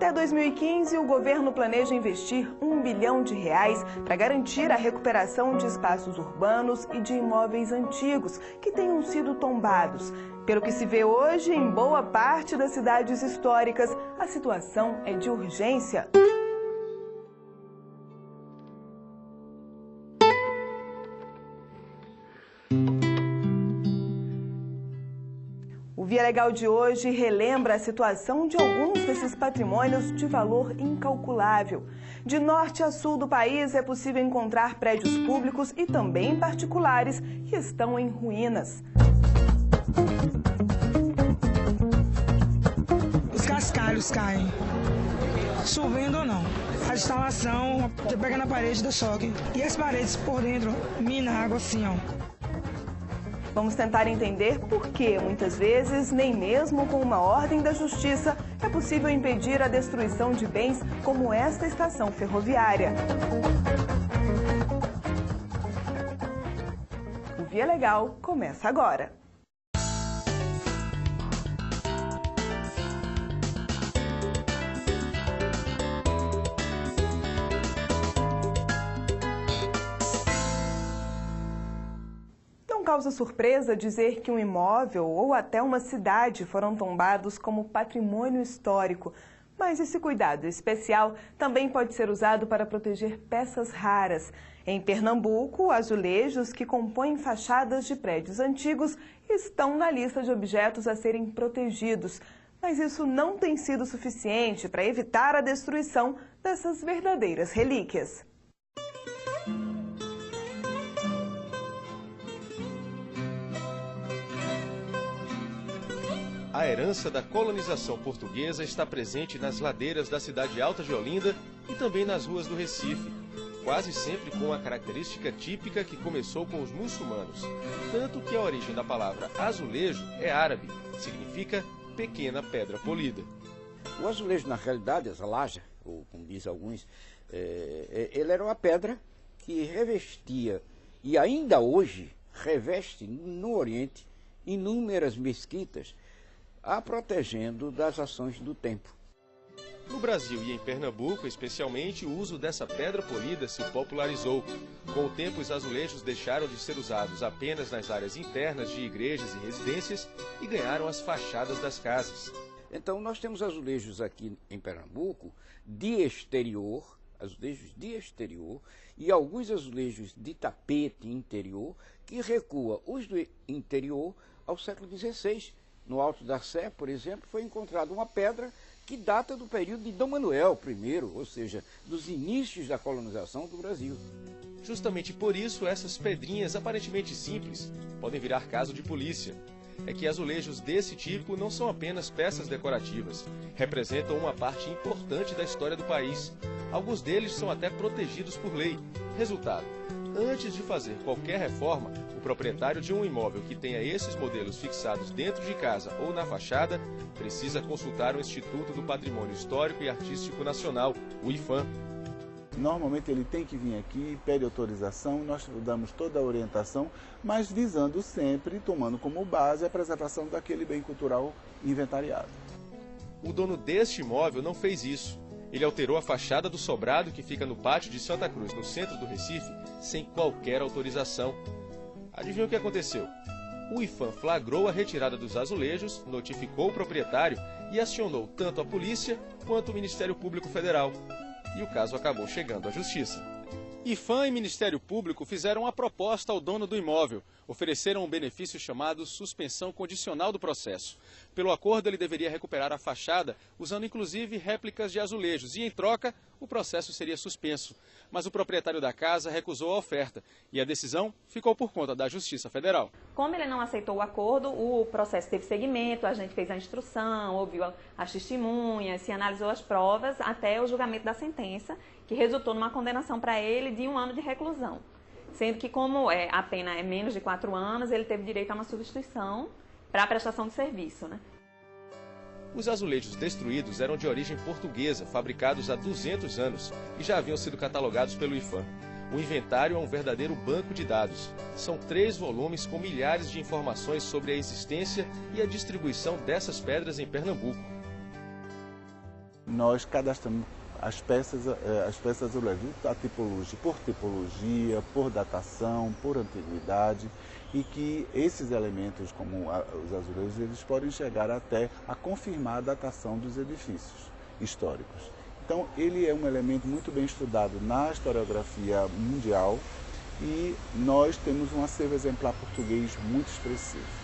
Até 2015, o governo planeja investir R$1 bilhão para garantir a recuperação de espaços urbanos e de imóveis antigos que tenham sido tombados. Pelo que se vê hoje, em boa parte das cidades históricas, a situação é de urgência. O Via Legal de hoje relembra a situação de alguns desses patrimônios de valor incalculável. De norte a sul do país é possível encontrar prédios públicos e também particulares que estão em ruínas. Os cascalhos caem, chovendo ou não. A instalação, você pega na parede do choque e as paredes por dentro minam água assim, ó. Vamos tentar entender por que, muitas vezes, nem mesmo com uma ordem da justiça, é possível impedir a destruição de bens como esta estação ferroviária. O Via Legal começa agora. Causa surpresa dizer que um imóvel ou até uma cidade foram tombados como patrimônio histórico. Mas esse cuidado especial também pode ser usado para proteger peças raras. Em Pernambuco, azulejos que compõem fachadas de prédios antigos estão na lista de objetos a serem protegidos. Mas isso não tem sido suficiente para evitar a destruição dessas verdadeiras relíquias. A herança da colonização portuguesa está presente nas ladeiras da cidade alta de Olinda e também nas ruas do Recife, quase sempre com a característica típica que começou com os muçulmanos. Tanto que a origem da palavra azulejo é árabe, significa pequena pedra polida. O azulejo, na realidade, essa laja, ou como dizem alguns, ele era uma pedra que revestia, e ainda hoje reveste no Oriente, inúmeras mesquitas, a protegendo das ações do tempo. No Brasil e em Pernambuco, especialmente, o uso dessa pedra polida se popularizou. Com o tempo, os azulejos deixaram de ser usados apenas nas áreas internas de igrejas e residências e ganharam as fachadas das casas. Então, nós temos azulejos aqui em Pernambuco de exterior, azulejos de exterior, e alguns azulejos de tapete interior, que recua os do interior ao século XVI. No Alto da Sé, por exemplo, foi encontrada uma pedra que data do período de Dom Manuel I, ou seja, dos inícios da colonização do Brasil. Justamente por isso, essas pedrinhas aparentemente simples podem virar caso de polícia. É que azulejos desse tipo não são apenas peças decorativas, representam uma parte importante da história do país. Alguns deles são até protegidos por lei. Resultado: antes de fazer qualquer reforma, o proprietário de um imóvel que tenha esses modelos fixados dentro de casa ou na fachada precisa consultar o Instituto do Patrimônio Histórico e Artístico Nacional, o IPHAN. Normalmente ele tem que vir aqui, pede autorização, nós damos toda a orientação, mas visando sempre, tomando como base a preservação daquele bem cultural inventariado. O dono deste imóvel não fez isso. Ele alterou a fachada do sobrado que fica no pátio de Santa Cruz, no centro do Recife, sem qualquer autorização. Adivinha o que aconteceu? O IPHAN flagrou a retirada dos azulejos, notificou o proprietário e acionou tanto a polícia quanto o Ministério Público Federal. E o caso acabou chegando à Justiça. IPHAN e Ministério Público fizeram uma proposta ao dono do imóvel. Ofereceram um benefício chamado suspensão condicional do processo. Pelo acordo, ele deveria recuperar a fachada, usando inclusive réplicas de azulejos, e em troca, o processo seria suspenso. Mas o proprietário da casa recusou a oferta e a decisão ficou por conta da Justiça Federal. Como ele não aceitou o acordo, o processo teve seguimento, a gente fez a instrução, ouviu as testemunhas, se analisou as provas até o julgamento da sentença, que resultou numa condenação para ele de 1 ano de reclusão. Sendo que, como a pena é menos de 4 anos, ele teve direito a uma substituição para a prestação de serviço, né? Os azulejos destruídos eram de origem portuguesa, fabricados há 200 anos e já haviam sido catalogados pelo IPHAN. O inventário é um verdadeiro banco de dados. São 3 volumes com milhares de informações sobre a existência e a distribuição dessas pedras em Pernambuco. nós cadastramos as peças azulejos por tipologia, por datação, por antiguidade, e que esses elementos, como os azulejos, eles podem chegar até a confirmar a datação dos edifícios históricos. Então, ele é um elemento muito bem estudado na historiografia mundial e nós temos um acervo exemplar português muito expressivo.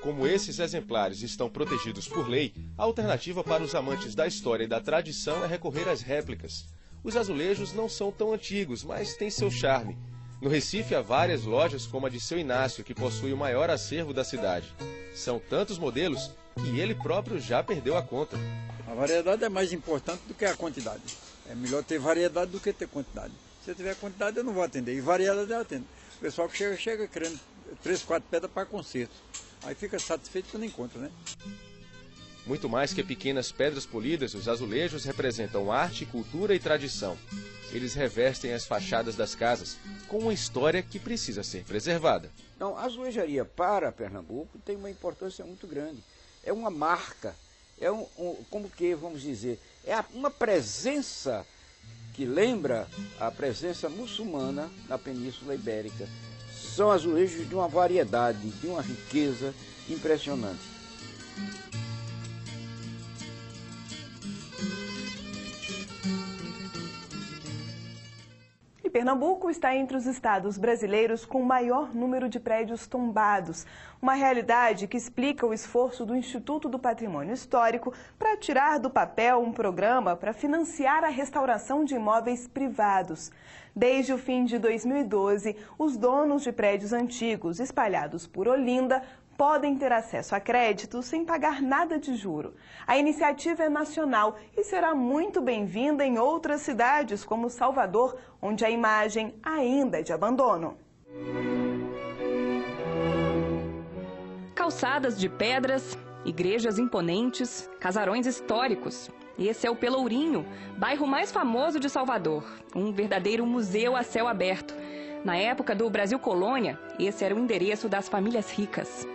Como esses exemplares estão protegidos por lei, a alternativa para os amantes da história e da tradição é recorrer às réplicas. Os azulejos não são tão antigos, mas têm seu charme. No Recife há várias lojas como a de seu Inácio, que possui o maior acervo da cidade. São tantos modelos que ele próprio já perdeu a conta. A variedade é mais importante do que a quantidade. É melhor ter variedade do que ter quantidade. Se eu tiver quantidade, eu não vou atender. E variedade eu atendo. O pessoal que chega querendo 3, 4 pedras para conserto. Aí fica satisfeito quando encontra, né? Muito mais que pequenas pedras polidas, os azulejos representam arte, cultura e tradição. Eles revestem as fachadas das casas com uma história que precisa ser preservada. Então, a azulejaria para Pernambuco tem uma importância muito grande. É uma marca, como que vamos dizer, uma presença que lembra a presença muçulmana na Península Ibérica. São azulejos de uma variedade, de uma riqueza impressionante. Pernambuco está entre os estados brasileiros com o maior número de prédios tombados, uma realidade que explica o esforço do Instituto do Patrimônio Histórico para tirar do papel um programa para financiar a restauração de imóveis privados. Desde o fim de 2012, os donos de prédios antigos espalhados por Olinda podem ter acesso a crédito sem pagar nada de juro. A iniciativa é nacional e será muito bem-vinda em outras cidades, como Salvador, onde a imagem ainda é de abandono. Calçadas de pedras, igrejas imponentes, casarões históricos. Esse é o Pelourinho, bairro mais famoso de Salvador, um verdadeiro museu a céu aberto. Na época do Brasil Colônia, esse era o endereço das famílias ricas.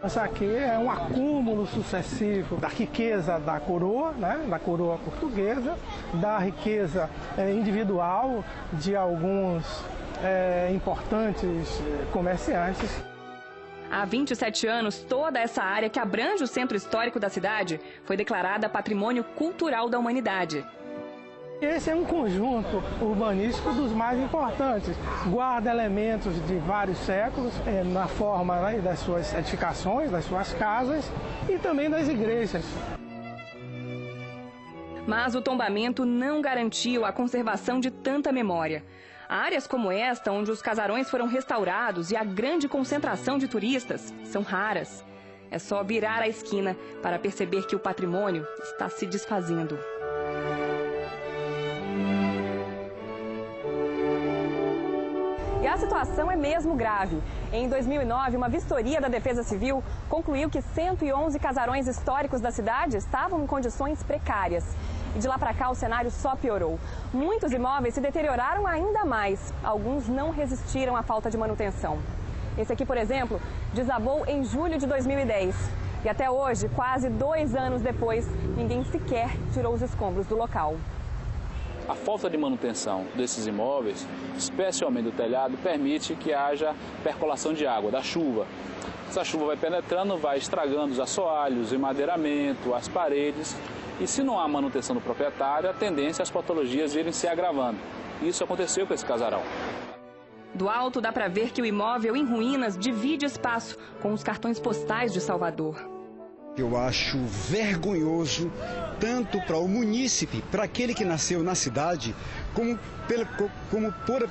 Isso aqui é um acúmulo sucessivo da riqueza da coroa, né, da coroa portuguesa, da riqueza individual de alguns importantes comerciantes. Há 27 anos, toda essa área que abrange o centro histórico da cidade foi declarada Patrimônio Cultural da Humanidade. Esse é um conjunto urbanístico dos mais importantes. Guarda elementos de vários séculos na forma das suas edificações, das suas casas e também das igrejas. Mas o tombamento não garantiu a conservação de tanta memória. Áreas como esta, onde os casarões foram restaurados e a grande concentração de turistas, são raras. É só virar a esquina para perceber que o patrimônio está se desfazendo. E a situação é mesmo grave. Em 2009, uma vistoria da Defesa Civil concluiu que 111 casarões históricos da cidade estavam em condições precárias. E de lá para cá o cenário só piorou. Muitos imóveis se deterioraram ainda mais. Alguns não resistiram à falta de manutenção. Esse aqui, por exemplo, desabou em julho de 2010. E até hoje, quase 2 anos depois, ninguém sequer tirou os escombros do local. A falta de manutenção desses imóveis, especialmente do telhado, permite que haja percolação de água, da chuva. Essa chuva vai penetrando, vai estragando os assoalhos, o emadeiramento, as paredes. E se não há manutenção do proprietário, a tendência é as patologias irem se agravando. Isso aconteceu com esse casarão. Do alto dá para ver que o imóvel em ruínas divide espaço com os cartões postais de Salvador. Eu acho vergonhoso, tanto para o munícipe, para aquele que nasceu na cidade, como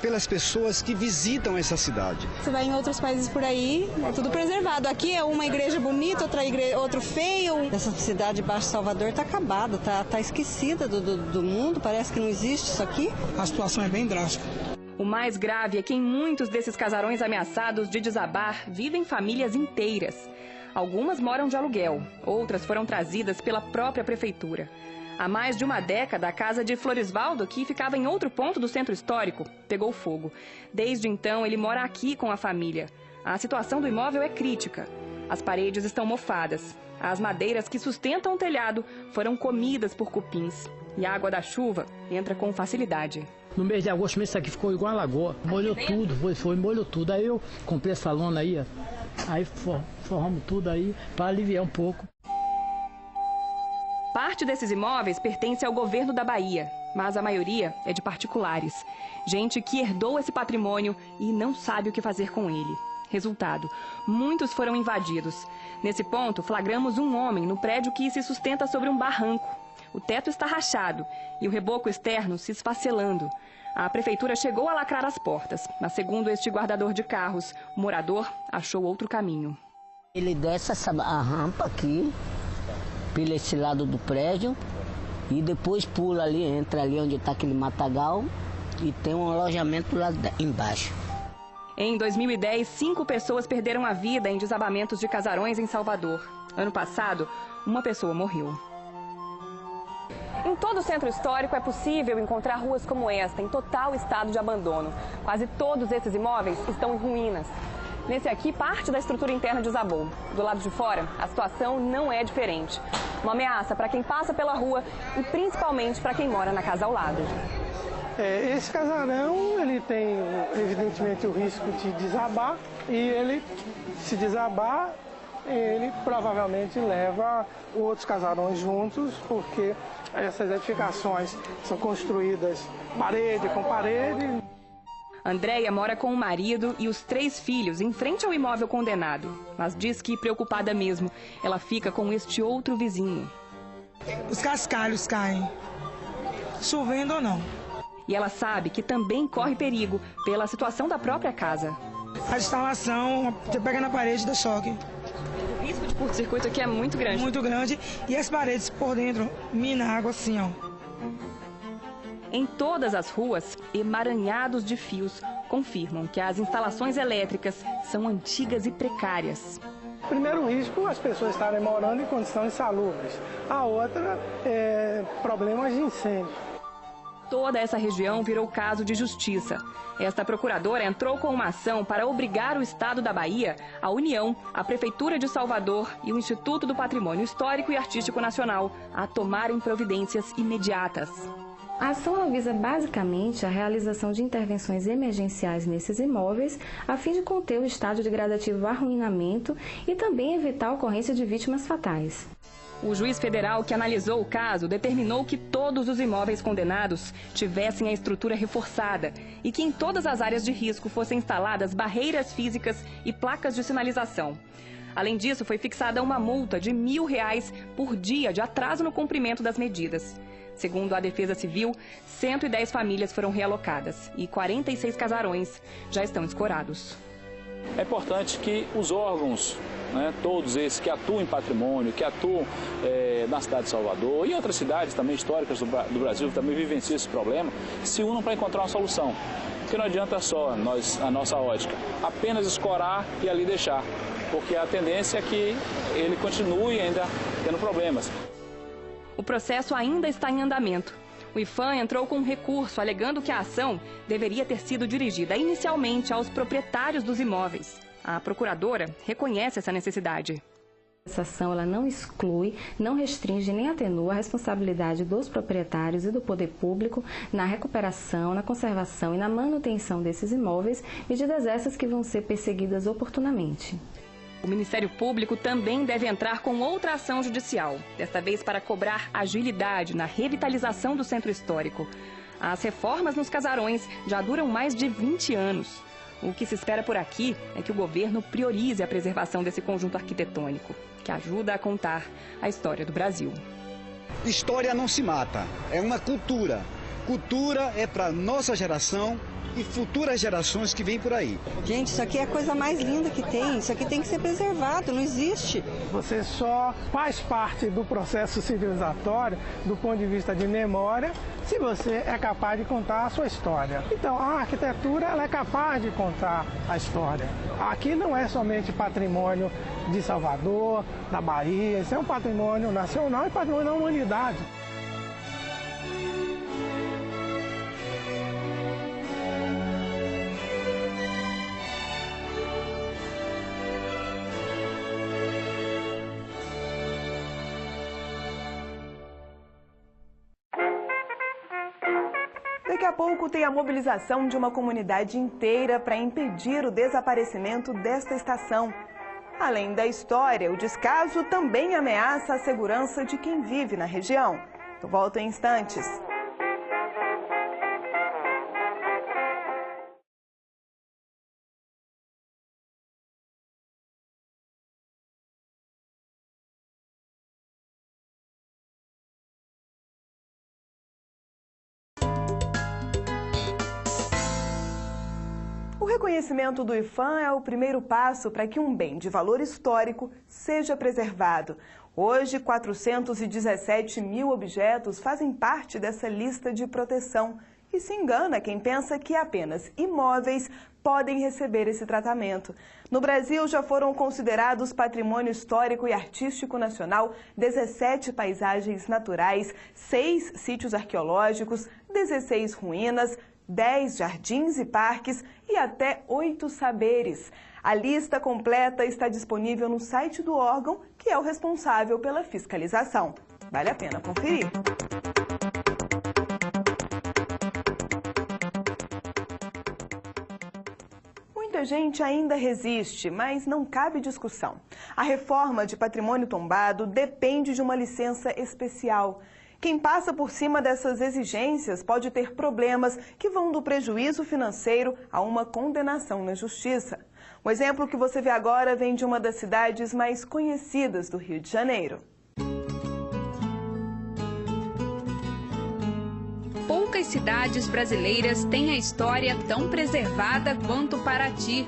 pelas pessoas que visitam essa cidade. Você vai em outros países por aí, é tudo preservado. Aqui é uma igreja bonita, outro feio. Essa cidade de Baixo Salvador está acabada, está esquecida do mundo, parece que não existe isso aqui. A situação é bem drástica. O mais grave é que em muitos desses casarões ameaçados de desabar vivem famílias inteiras. Algumas moram de aluguel, outras foram trazidas pela própria prefeitura. Há mais de uma década, a casa de Floresvaldo, que ficava em outro ponto do centro histórico, pegou fogo. Desde então, ele mora aqui com a família. A situação do imóvel é crítica. As paredes estão mofadas. As madeiras que sustentam o telhado foram comidas por cupins. E a água da chuva entra com facilidade. No mês de agosto, isso aqui ficou igual a lagoa. Molhou tudo, molhou tudo. Aí eu comprei essa lona aí, ó. Aí forramos tudo aí para aliviar um pouco. Parte desses imóveis pertence ao governo da Bahia, mas a maioria é de particulares. Gente que herdou esse patrimônio e não sabe o que fazer com ele. Resultado, muitos foram invadidos. Nesse ponto, flagramos um homem no prédio que se sustenta sobre um barranco. O teto está rachado e o reboco externo se esfacelando. A prefeitura chegou a lacrar as portas, mas segundo este guardador de carros, o morador achou outro caminho. Ele desce a rampa aqui, pela esse lado do prédio, e depois pula ali, entra ali onde está aquele matagal, e tem um alojamento lá embaixo. Em 2010, 5 pessoas perderam a vida em desabamentos de casarões em Salvador. Ano passado, uma pessoa morreu. Em todo o centro histórico é possível encontrar ruas como esta, em total estado de abandono. Quase todos esses imóveis estão em ruínas. Nesse aqui, parte da estrutura interna desabou. Do lado de fora, a situação não é diferente. Uma ameaça para quem passa pela rua e principalmente para quem mora na casa ao lado. Esse casarão, ele tem, evidentemente, o risco de desabar e ele, se desabar, ele provavelmente leva outros casarões juntos, porque essas edificações são construídas parede com parede. Andréia mora com o marido e os 3 filhos em frente ao imóvel condenado, mas diz que, preocupada mesmo, ela fica com este outro vizinho. Os cascalhos caem, chovendo ou não. E ela sabe que também corre perigo pela situação da própria casa. A instalação, você pega na parede, dá choque. O risco de curto-circuito aqui é muito grande. Muito grande, e as paredes por dentro minam a água assim, ó. Em todas as ruas, emaranhados de fios confirmam que as instalações elétricas são antigas e precárias. Primeiro risco, as pessoas estarem morando em condições insalubres. A outra é problemas de incêndio. Toda essa região virou caso de justiça. Esta procuradora entrou com uma ação para obrigar o Estado da Bahia, a União, a Prefeitura de Salvador e o Instituto do Patrimônio Histórico e Artístico Nacional a tomarem providências imediatas. A ação visa basicamente a realização de intervenções emergenciais nesses imóveis, a fim de conter o estágio de gradativo arruinamento e também evitar a ocorrência de vítimas fatais. O juiz federal que analisou o caso determinou que todos os imóveis condenados tivessem a estrutura reforçada e que em todas as áreas de risco fossem instaladas barreiras físicas e placas de sinalização. Além disso, foi fixada uma multa de R$1.000 por dia de atraso no cumprimento das medidas. Segundo a Defesa Civil, 110 famílias foram realocadas e 46 casarões já estão escorados. É importante que os órgãos, todos esses que atuam em patrimônio, que atuam na cidade de Salvador e outras cidades também históricas do Brasil, que também vivenciam esse problema, se unam para encontrar uma solução. Porque não adianta só a nossa ótica, apenas escorar e ali deixar, porque a tendência é que ele continue ainda tendo problemas. O processo ainda está em andamento. O IPHAN entrou com um recurso alegando que a ação deveria ter sido dirigida inicialmente aos proprietários dos imóveis. A procuradora reconhece essa necessidade. Essa ação ela não exclui, não restringe nem atenua a responsabilidade dos proprietários e do poder público na recuperação, na conservação e na manutenção desses imóveis, medidas essas que vão ser perseguidas oportunamente. O Ministério Público também deve entrar com outra ação judicial, desta vez para cobrar agilidade na revitalização do centro histórico. As reformas nos casarões já duram mais de 20 anos. O que se espera por aqui é que o governo priorize a preservação desse conjunto arquitetônico, que ajuda a contar a história do Brasil. História não se mata, é uma cultura. Cultura é para nossa geração e futuras gerações que vêm por aí. Gente, isso aqui é a coisa mais linda que tem. Isso aqui tem que ser preservado, não existe. Você só faz parte do processo civilizatório, do ponto de vista de memória, se você é capaz de contar a sua história. Então, a arquitetura ela é capaz de contar a história. Aqui não é somente patrimônio de Salvador, da Bahia, isso é um patrimônio nacional e patrimônio da humanidade. a pouco tem a mobilização de uma comunidade inteira para impedir o desaparecimento desta estação. Além da história, o descaso também ameaça a segurança de quem vive na região. Eu volto em instantes. O reconhecimento do IPHAN é o primeiro passo para que um bem de valor histórico seja preservado. Hoje, 417 mil objetos fazem parte dessa lista de proteção. E se engana quem pensa que apenas imóveis podem receber esse tratamento. No Brasil, já foram considerados patrimônio histórico e artístico nacional 17 paisagens naturais, 6 sítios arqueológicos, 16 ruínas, 10 jardins e parques e até 8 saberes. A lista completa está disponível no site do órgão, que é o responsável pela fiscalização. Vale a pena conferir. Muita gente ainda resiste, mas não cabe discussão. A reforma de patrimônio tombado depende de uma licença especial. Quem passa por cima dessas exigências pode ter problemas que vão do prejuízo financeiro a uma condenação na justiça. O exemplo que você vê agora vem de uma das cidades mais conhecidas do Rio de Janeiro. Poucas cidades brasileiras têm a história tão preservada quanto Paraty.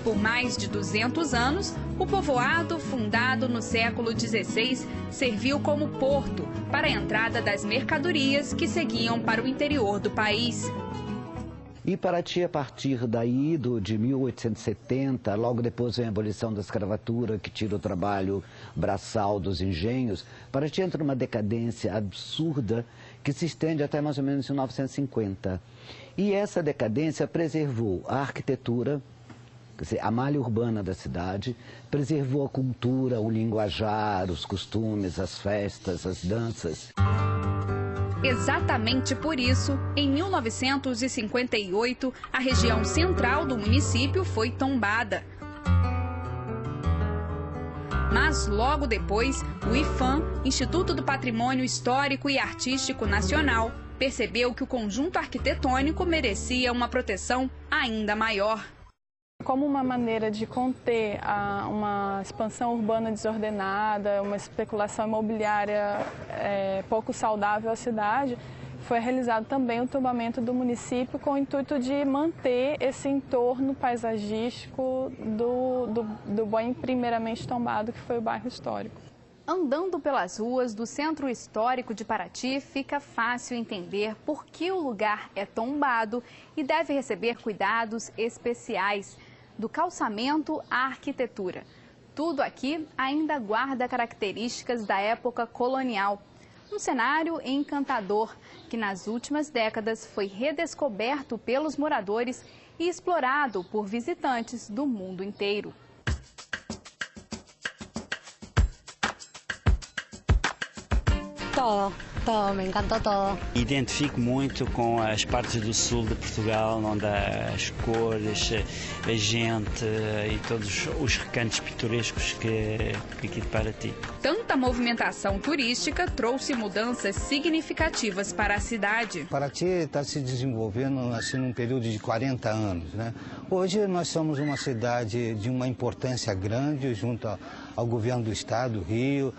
Por mais de 200 anos, o povoado, fundado no século XVI, serviu como porto para a entrada das mercadorias que seguiam para o interior do país. E Paraty, a partir daí, de 1870, logo depois vem a abolição da escravatura, que tira o trabalho braçal dos engenhos, Paraty entra numa decadência absurda que se estende até mais ou menos 1950. E essa decadência preservou a arquitetura, quer dizer, a malha urbana da cidade, preservou a cultura, o linguajar, os costumes, as festas, as danças. Exatamente por isso, em 1958, a região central do município foi tombada. Mas logo depois, o IPHAN, Instituto do Patrimônio Histórico e Artístico Nacional, percebeu que o conjunto arquitetônico merecia uma proteção ainda maior. Como uma maneira de conter uma expansão urbana desordenada, uma especulação imobiliária pouco saudável à cidade, foi realizado também o tombamento do município com o intuito de manter esse entorno paisagístico do bem primeiramente tombado, que foi o bairro histórico. Andando pelas ruas do Centro Histórico de Paraty, fica fácil entender por que o lugar é tombado e deve receber cuidados especiais, do calçamento à arquitetura. Tudo aqui ainda guarda características da época colonial. Um cenário encantador que nas últimas décadas foi redescoberto pelos moradores e explorado por visitantes do mundo inteiro. Me encantou todo. Identifico muito com as partes do sul de Portugal, onde as cores, a gente e todos os recantos pitorescos que aqui de Paraty. Tanta movimentação turística trouxe mudanças significativas para a cidade. Paraty está se desenvolvendo assim, num período de 40 anos, né? Hoje nós somos uma cidade de uma importância grande junto ao governo do estado, do Rio.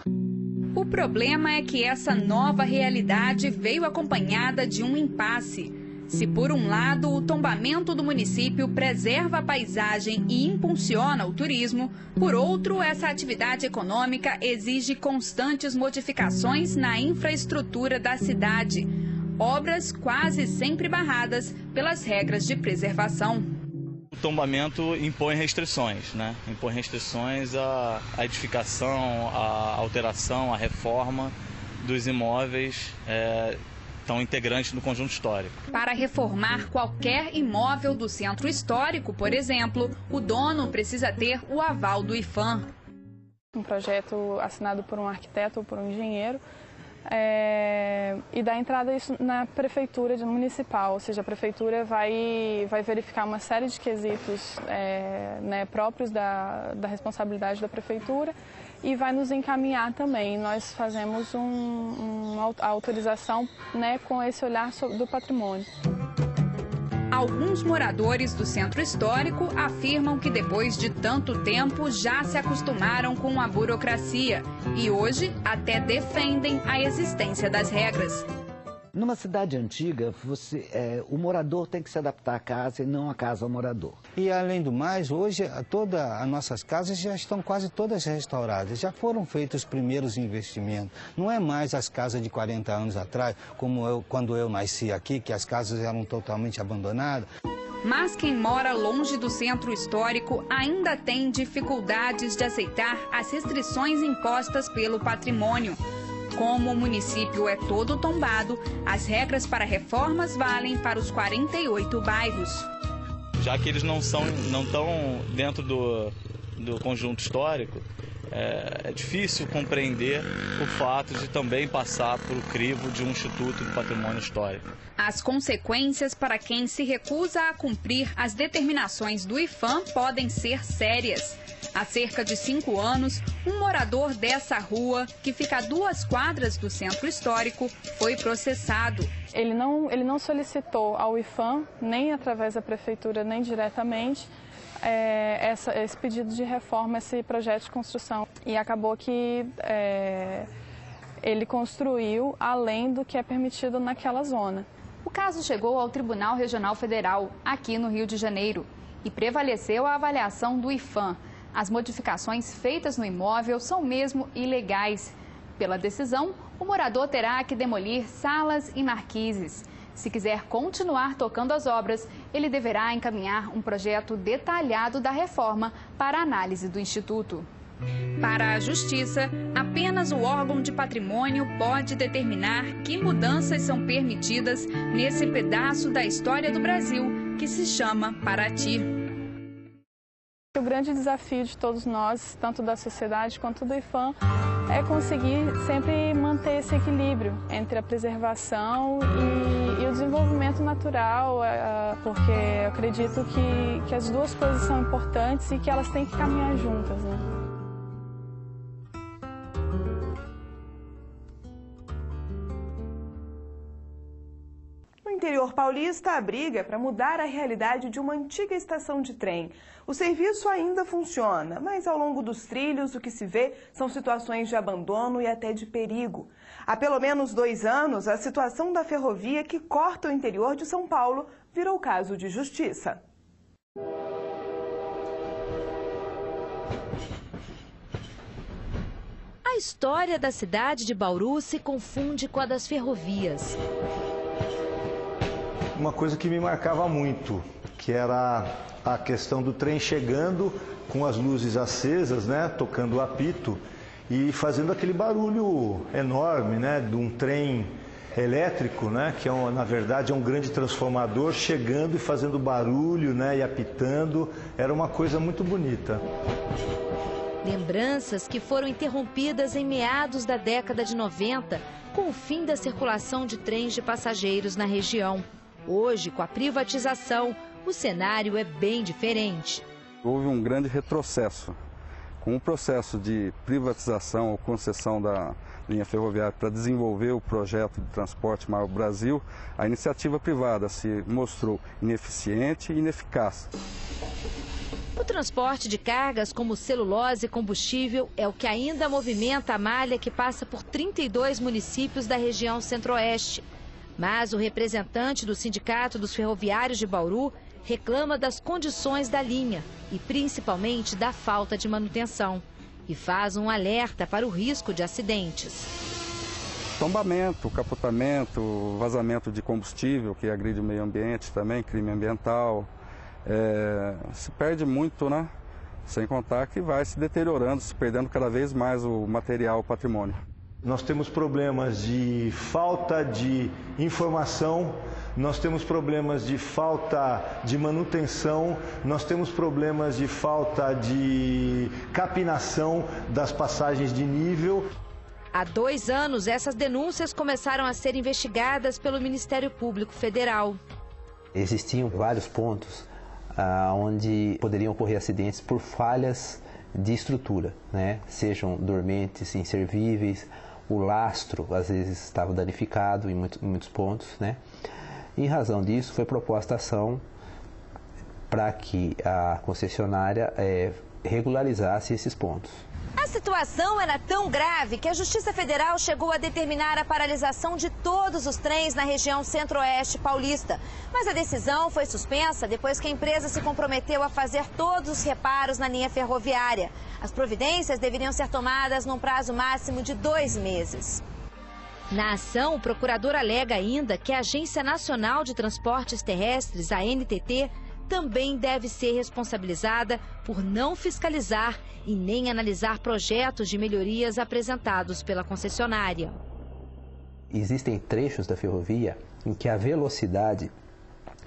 O problema é que essa nova realidade veio acompanhada de um impasse. Se por um lado o tombamento do município preserva a paisagem e impulsiona o turismo, por outro essa atividade econômica exige constantes modificações na infraestrutura da cidade. Obras quase sempre barradas pelas regras de preservação. O tombamento impõe restrições, né? Impõe restrições à edificação, à alteração, à reforma dos imóveis tão integrantes do conjunto histórico. Para reformar qualquer imóvel do centro histórico, por exemplo, o dono precisa ter o aval do IPHAN. Um projeto assinado por um arquiteto ou por um engenheiro e dar entrada isso na prefeitura municipal, ou seja, a prefeitura vai verificar uma série de quesitos né, próprios da responsabilidade da prefeitura e vai nos encaminhar também. Nós fazemos a autorização, né, com esse olhar do patrimônio. Alguns moradores do centro histórico afirmam que depois de tanto tempo já se acostumaram com a burocracia e hoje até defendem a existência das regras. Numa cidade antiga, o morador tem que se adaptar à casa e não a casa ao morador. E além do mais, hoje todas as nossas casas já estão quase todas restauradas, já foram feitos os primeiros investimentos. Não é mais as casas de 40 anos atrás, como quando eu nasci aqui, que as casas eram totalmente abandonadas. Mas quem mora longe do centro histórico ainda tem dificuldades de aceitar as restrições impostas pelo patrimônio. Como o município é todo tombado, as regras para reformas valem para os 48 bairros. Já que eles não estão dentro do conjunto histórico, é difícil compreender o fato de também passar por o crivo de um Instituto do Patrimônio Histórico. As consequências para quem se recusa a cumprir as determinações do IPHAN podem ser sérias. Há cerca de 5 anos, um morador dessa rua, que fica a 2 quadras do centro histórico, foi processado. Ele não solicitou ao IPHAN, nem através da prefeitura, nem diretamente, esse pedido de reforma, esse projeto de construção. E acabou que ele construiu além do que é permitido naquela zona. O caso chegou ao Tribunal Regional Federal, aqui no Rio de Janeiro, e prevaleceu a avaliação do IPHAN. As modificações feitas no imóvel são mesmo ilegais. Pela decisão, o morador terá que demolir salas e marquises. Se quiser continuar tocando as obras, ele deverá encaminhar um projeto detalhado da reforma para análise do Instituto. Para a Justiça, apenas o órgão de patrimônio pode determinar que mudanças são permitidas nesse pedaço da história do Brasil que se chama Paraty. O grande desafio de todos nós, tanto da sociedade quanto do IPHAN, é conseguir sempre manter esse equilíbrio entre a preservação e o desenvolvimento natural, porque eu acredito que as duas coisas são importantes e que elas têm que caminhar juntas, né? No interior paulista, a briga é para mudar a realidade de uma antiga estação de trem. O serviço ainda funciona, mas ao longo dos trilhos o que se vê são situações de abandono e até de perigo. Há pelo menos 2 anos, a situação da ferrovia que corta o interior de São Paulo virou caso de justiça. A história da cidade de Bauru se confunde com a das ferrovias. Uma coisa que me marcava muito, que era a questão do trem chegando com as luzes acesas, né, tocando o apito e fazendo aquele barulho enorme, né, de um trem elétrico, né, que na verdade é um grande transformador chegando e fazendo barulho, né, e apitando. Era uma coisa muito bonita. Lembranças que foram interrompidas em meados da década de 90, com o fim da circulação de trens de passageiros na região. Hoje, com a privatização, o cenário é bem diferente. Houve um grande retrocesso. Com o processo de privatização ou concessão da linha ferroviária para desenvolver o projeto de transporte maior do Brasil, a iniciativa privada se mostrou ineficiente e ineficaz. O transporte de cargas como celulose e combustível é o que ainda movimenta a malha que passa por 32 municípios da região centro-oeste. Mas o representante do Sindicato dos Ferroviários de Bauru reclama das condições da linha e principalmente da falta de manutenção. E faz um alerta para o risco de acidentes. Tombamento, capotamento, vazamento de combustível que agride o meio ambiente também, crime ambiental. Se perde muito, né? Sem contar que vai se deteriorando, se perdendo cada vez mais o material, o patrimônio. Nós temos problemas de falta de informação, nós temos problemas de falta de manutenção, nós temos problemas de falta de capinação das passagens de nível. Há 2 anos, essas denúncias começaram a ser investigadas pelo Ministério Público Federal. Existiam vários pontos onde poderiam ocorrer acidentes por falhas de estrutura, né? Sejam dormentes, inservíveis, o lastro às vezes estava danificado em muitos pontos, né? Em razão disso, foi proposta a ação para que a concessionária regularizasse esses pontos. A situação era tão grave que a Justiça Federal chegou a determinar a paralisação de todos os trens na região centro-oeste paulista. Mas a decisão foi suspensa depois que a empresa se comprometeu a fazer todos os reparos na linha ferroviária. As providências deveriam ser tomadas num prazo máximo de 2 meses. Na ação, o procurador alega ainda que a Agência Nacional de Transportes Terrestres, a ANTT, também deve ser responsabilizada por não fiscalizar e nem analisar projetos de melhorias apresentados pela concessionária. Existem trechos da ferrovia em que a velocidade,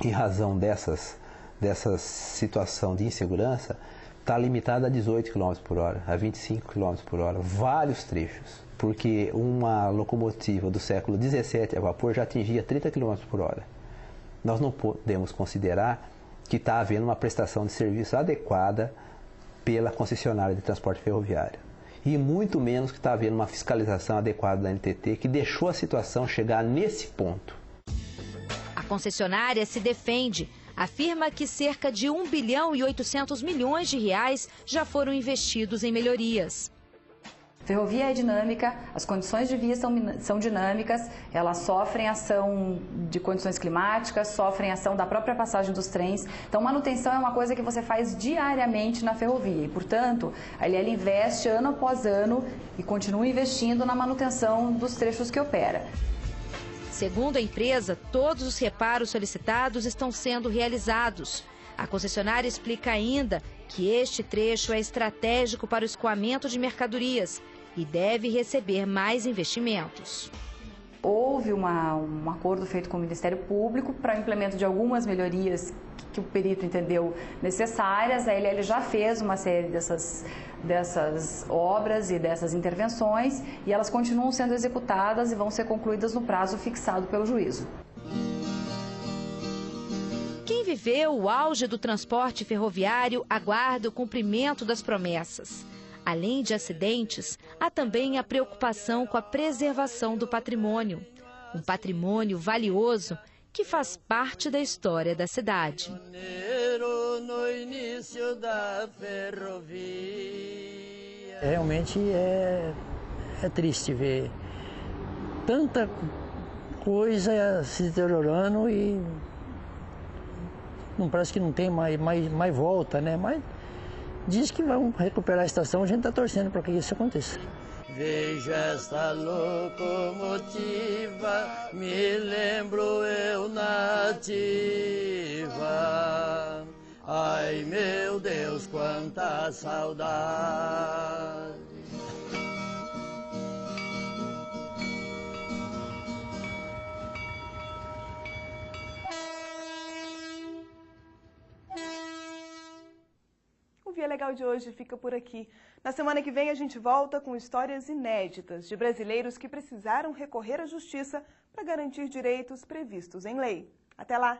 em razão dessa situação de insegurança, está limitada a 18 km por hora, a 25 km por hora, vários trechos. Porque uma locomotiva do século XVII a vapor já atingia 30 km por hora. Nós não podemos considerar que está havendo uma prestação de serviço adequada pela concessionária de transporte ferroviário. E muito menos que está havendo uma fiscalização adequada da ANTT, que deixou a situação chegar nesse ponto. A concessionária se defende. Afirma que cerca de 1 bilhão e 800 milhões de reais já foram investidos em melhorias. Ferrovia é dinâmica, as condições de via são dinâmicas, elas sofrem ação de condições climáticas, sofrem ação da própria passagem dos trens. Então, manutenção é uma coisa que você faz diariamente na ferrovia e, portanto, ela investe ano após ano e continua investindo na manutenção dos trechos que opera. Segundo a empresa, todos os reparos solicitados estão sendo realizados. A concessionária explica ainda que este trecho é estratégico para o escoamento de mercadorias e deve receber mais investimentos. Houve um acordo feito com o Ministério Público para o implemento de algumas melhorias que o perito entendeu necessárias. A LL já fez uma série dessas obras e dessas intervenções e elas continuam sendo executadas e vão ser concluídas no prazo fixado pelo juízo. Quem viveu o auge do transporte ferroviário aguarda o cumprimento das promessas. Além de acidentes, há também a preocupação com a preservação do patrimônio. Um patrimônio valioso que faz parte da história da cidade. Realmente é triste ver tanta coisa se deteriorando e não parece que não tem mais volta, né? Mas diz que vão recuperar a estação, a gente está torcendo para que isso aconteça. Veja esta locomotiva, me lembro eu nativa. Ai meu Deus, quanta saudade. O Via Legal de hoje fica por aqui. Na semana que vem a gente volta com histórias inéditas de brasileiros que precisaram recorrer à justiça para garantir direitos previstos em lei. Até lá!